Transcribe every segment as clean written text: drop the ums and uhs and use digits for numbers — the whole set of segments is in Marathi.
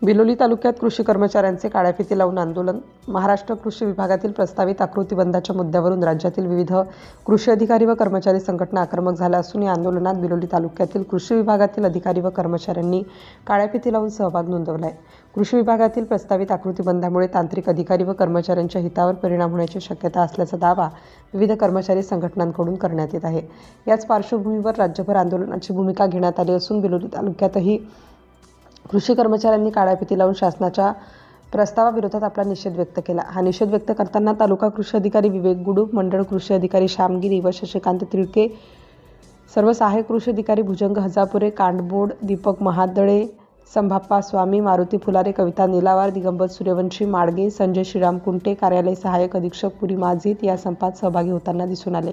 बिलोली तालुक्यात कृषी कर्मचाऱ्यांचे काळ्या फिती लावून आंदोलन. महाराष्ट्र कृषी विभागातील प्रस्तावित आकृती बंदाच्या मुद्द्यावरून राज्यातील विविध कृषी अधिकारी व कर्मचारी संघटना आक्रमक झाल्या असून या आंदोलनात बिलोली तालुक्यातील कृषी विभागातील अधिकारी व कर्मचाऱ्यांनी काळ्या फिती लावून सहभाग नोंदवला आहे. कृषी विभागातील प्रस्तावित आकृती बंदामुळे तांत्रिक अधिकारी व कर्मचाऱ्यांच्या हितावर परिणाम होण्याची शक्यता असल्याचा दावा विविध कर्मचारी संघटनांकडून करण्यात येत आहे. याच पार्श्वभूमीवर राज्यभर आंदोलनाची भूमिका घेण्यात आली असून बिलोली तालुक्यातही कृषी कर्मचाऱ्यांनी काळ्या फिती लावून शासनाच्या प्रस्तावाविरोधात आपला निषेध व्यक्त केला. हा निषेध व्यक्त करताना तालुका कृषी अधिकारी विवेक गुडू, मंडळ कृषी अधिकारी श्यामगिरी व शशिकांत तिळके, सर्व सहाय्यक कृषी अधिकारी भुजंग हजापुरे, कांडबोड दीपक महादळे, संभाप्पा स्वामी, मारुती फुलारे, कविता निलावार, दिगंबर सूर्यवंशी, माडगे, संजय श्रीराम कुंटे, कार्यालय सहाय्यक अधीक्षक पुरी माझीत या संपात सहभागी होताना दिसून आले.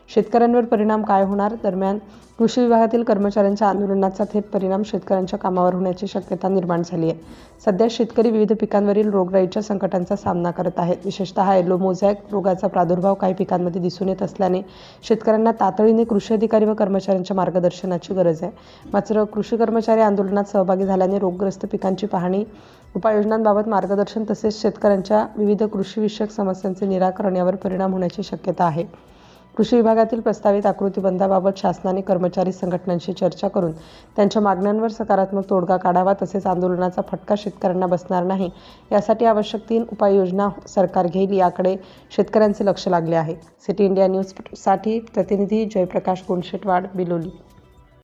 शेतकऱ्यांवर परिणाम काय होणार? दरम्यान कृषी विभागातील कर्मचाऱ्यांच्या आंदोलनाचा थेट परिणाम शेतकऱ्यांच्या कामावर होण्याची शक्यता निर्माण झाली आहे. सध्या शेतकरी विविध पिकांवरील रोगराईच्या संकटांचा सामना करत आहेत. विशेषतः येलो मोझॅक रोगाचा प्रादुर्भाव काही पिकांमध्ये दिसून येत असल्याने शेतकऱ्यांना तातडीने कृषी अधिकारी व कर्मचाऱ्यांच्या मार्गदर्शनाची गरज आहे. मात्र कृषी कर्मचारी आंदोलनात सहभागी झाल्याने रोगग्रस्त पिकांची पाहणी, उपाययोजनांबाबत मार्गदर्शन तसेच शेतकऱ्यांच्या विविध कृषीविषयक समस्यांचे निराकरण यावर परिणाम होण्याची शक्यता आहे. कृषी विभागातील प्रस्तावित आकृती बंदाबाबत शासनाने कर्मचारी संघटनांशी चर्चा करून त्यांच्या मागण्यांवर सकारात्मक तोडगा काढावा तसेच आंदोलनाचा फटका शेतकऱ्यांना बसणार नाही यासाठी आवश्यक 3 उपाययोजना सरकार घेईल याकडे शेतकऱ्यांचे लक्ष लागले आहे. सिटी इंडिया न्यूजसाठी प्रतिनिधी जयप्रकाश गुणशेटवाड, बिलोली.